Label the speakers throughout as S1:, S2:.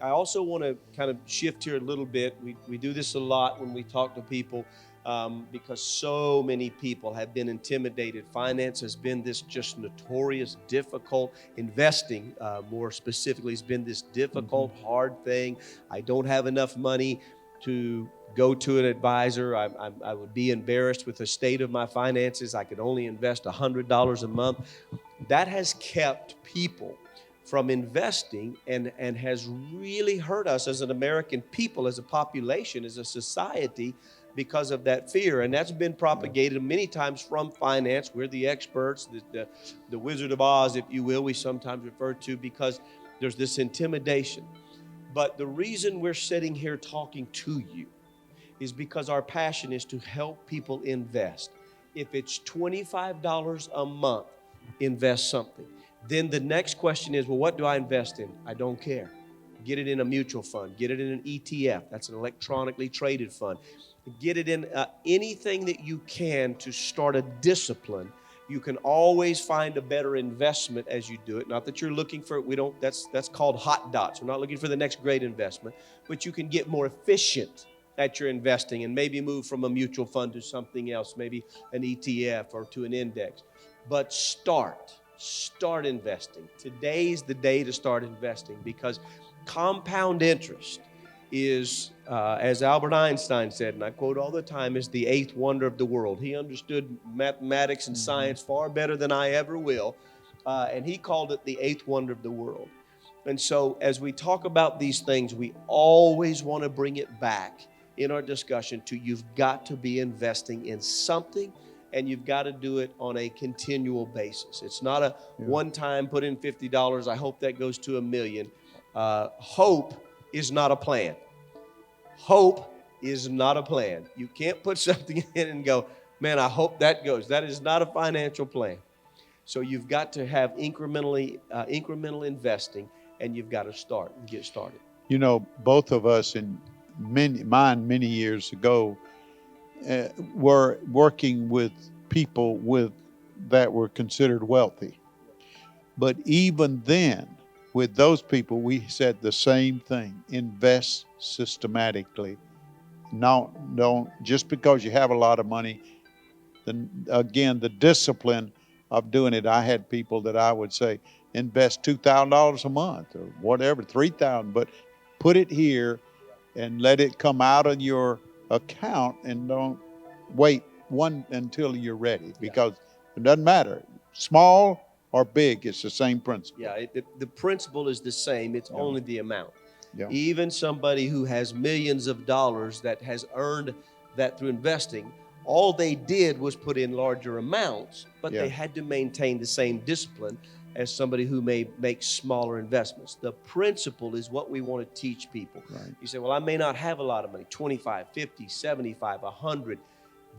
S1: I also want to kind of shift here a little bit. We do this a lot when we talk to people because so many people have been intimidated. Finance has been this just notorious, difficult investing, more specifically, has been this difficult, hard thing. I don't have enough money to go to an advisor. I would be embarrassed with the state of my finances. I could only invest $100 a month. That has kept people from investing and has really hurt us as an American people, as a population, as a society, because of that fear. And that's been propagated many times from finance. We're the experts, the Wizard of Oz, if you will, we sometimes refer to, because there's this intimidation. But the reason we're sitting here talking to you is because our passion is to help people invest. If it's $25 a month, invest something. Then the next question is, well, what do I invest in? I don't care. Get it in a mutual fund. Get it in an ETF. That's an electronically traded fund. Get it in anything that you can to start a discipline. You can always find a better investment as you do it. Not that you're looking for it. We don't. That's called hot dots. We're not looking for the next great investment, but you can get more efficient at your investing and maybe move from a mutual fund to something else, maybe an ETF or to an index. But start investing. Today's the day to start investing, because compound interest is, as Albert Einstein said, and I quote all the time, is the eighth wonder of the world. He understood mathematics and science far better than I ever will, and he called it the eighth wonder of the world. And so as we talk about these things, we always want to bring it back in our discussion to, you've got to be investing in something, and you've got to do it on a continual basis. It's not a one-time put in $50, I hope that goes to $1 million. Hope is not a plan. Hope is not a plan. You can't put something in and go, man, I hope that goes. That is not a financial plan. So you've got to have incremental investing, and you've got to start and get started.
S2: You know, both of us, in many years ago, were working with people that were considered wealthy. But even then, with those people, we said the same thing: invest systematically. No, don't just because you have a lot of money. Again, the discipline of doing it. I had people that I would say, invest $2,000 a month or whatever, $3,000, but put it here and let it come out of your account, and don't wait one until you're ready, because it doesn't matter, small or big, it's the same principle.
S1: Yeah, the principle is the same. It's only the amount.
S2: Yeah.
S1: Even somebody who has millions of dollars that has earned that through investing, all they did was put in larger amounts, but they had to maintain the same discipline as somebody who may make smaller investments. The principle is what we want to teach people.
S2: Right.
S1: You say, well, I may not have a lot of money, 25, 50, 75, 100.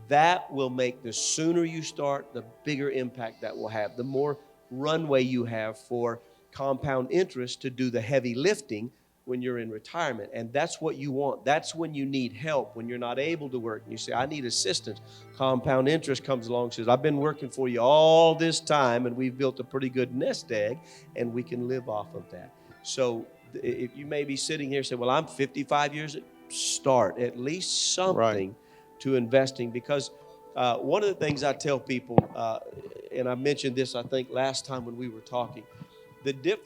S1: That will make, the sooner you start, the bigger impact that will have, the more runway you have for compound interest to do the heavy lifting when you're in retirement. And that's what you want. That's when you need help, when you're not able to work and you say, I need assistance. Compound interest comes along and says, I've been working for you all this time, and we've built a pretty good nest egg, and we can live off of that. So if you may be sitting here and say, well, I'm 55 years old, start at least something to investing, because one of the things I tell people, and I mentioned this, I think, last time when we were talking,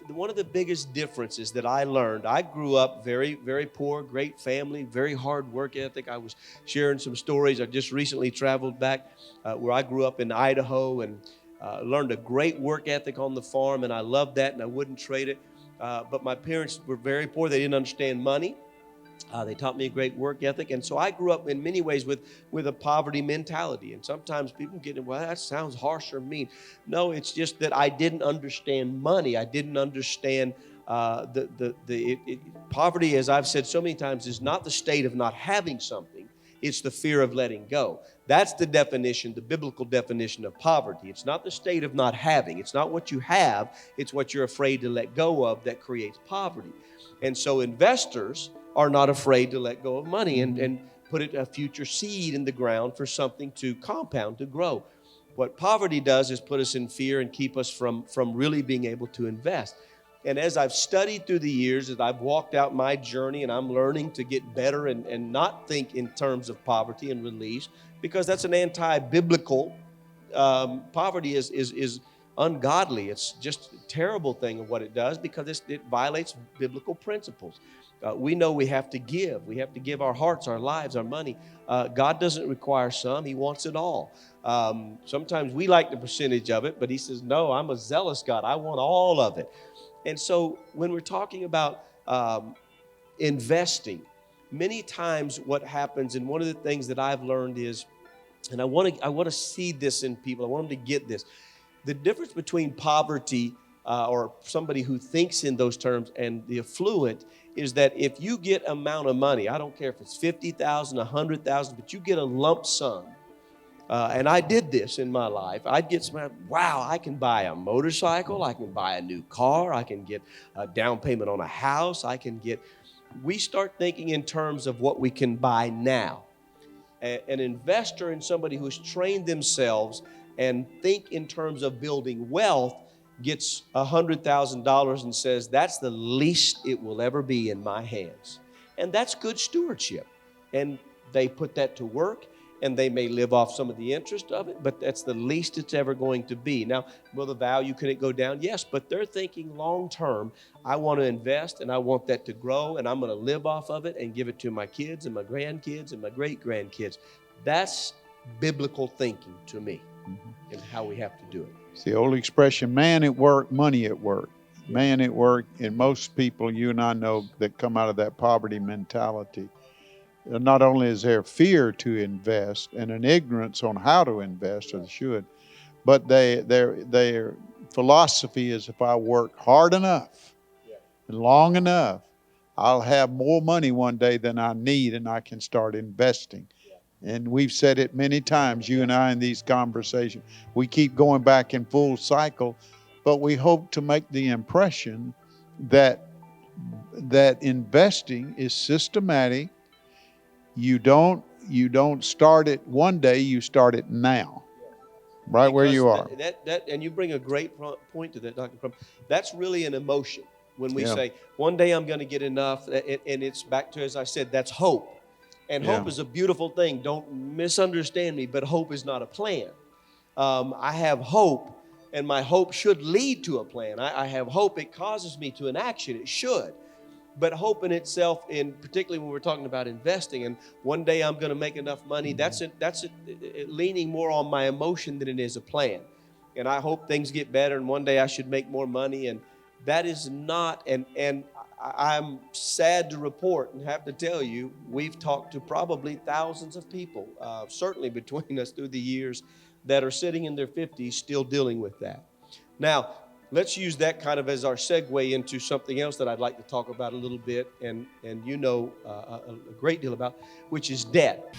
S1: one of the biggest differences that I learned, I grew up very, very poor, great family, very hard work ethic. I was sharing some stories. I just recently traveled back where I grew up in Idaho, and learned a great work ethic on the farm, and I loved that, and I wouldn't trade it. But my parents were very poor. They didn't understand money. They taught me a great work ethic. And so I grew up in many ways with a poverty mentality. And sometimes people get, well, that sounds harsh or mean. No, it's just that I didn't understand money. I didn't understand poverty, as I've said so many times, is not the state of not having something. It's the fear of letting go. That's the definition, the biblical definition of poverty. It's not the state of not having. It's not what you have. It's what you're afraid to let go of that creates poverty. And so investors are not afraid to let go of money and put a future seed in the ground for something to compound, to grow. What poverty does is put us in fear and keep us from really being able to invest. And as I've studied through the years, as I've walked out my journey, and I'm learning to get better and not think in terms of poverty and release, because that's an anti-biblical. Poverty is ungodly. It's just a terrible thing of what it does, because it violates biblical principles. We know we have to give. We have to give our hearts, our lives, our money. God doesn't require some. He wants it all. Sometimes we like the percentage of it, but he says, no, I'm a zealous God. I want all of it. And so when we're talking about investing, many times what happens, and one of the things that I've learned is, and I want to see this in people. I want them to get this. The difference between poverty or somebody who thinks in those terms and the affluent is that if you get amount of money, I don't care if it's 50,000, 100,000, but you get a lump sum. And I did this in my life. I'd get some, wow, I can buy a motorcycle. I can buy a new car. I can get a down payment on a house. We start thinking in terms of what we can buy now. An investor and somebody who's trained themselves and think in terms of building wealth gets $100,000 and says, that's the least it will ever be in my hands. And that's good stewardship. And they put that to work, and they may live off some of the interest of it, but that's the least it's ever going to be. Now, will the value, can it go down? Yes, but they're thinking long term. I want to invest, and I want that to grow, and I'm going to live off of it and give it to my kids and my grandkids and my great-grandkids. That's biblical thinking to me, and how we have to do it.
S2: It's the old expression, man at work, money at work. Man at work, and most people you and I know that come out of that poverty mentality, not only is there fear to invest and an ignorance on how to invest, or they should, but their philosophy is, if I work hard enough and long enough, I'll have more money one day than I need, and I can start investing. And we've said it many times, you and I, in these conversations. We keep going back in full cycle, but we hope to make the impression that investing is systematic. You don't start it one day, you start it now, right where you are.
S1: And you bring a great point to that, Dr. Crum. That's really an emotion. When we say, one day I'm going to get enough, and it's back to, as I said, that's hope. And hope is a beautiful thing. Don't misunderstand me, but hope is not a plan. I have hope, and my hope should lead to a plan. I have hope. It causes me to an action. It should. But hope in itself, particularly when we're talking about investing, and one day I'm going to make enough money, that's leaning more on my emotion than it is a plan. And I hope things get better, and one day I should make more money. And that is not, and I'm sad to report and have to tell you, we've talked to probably thousands of people, certainly between us through the years, that are sitting in their 50s still dealing with that. Now, let's use that kind of as our segue into something else that I'd like to talk about a little bit, and you know a great deal about, which is debt.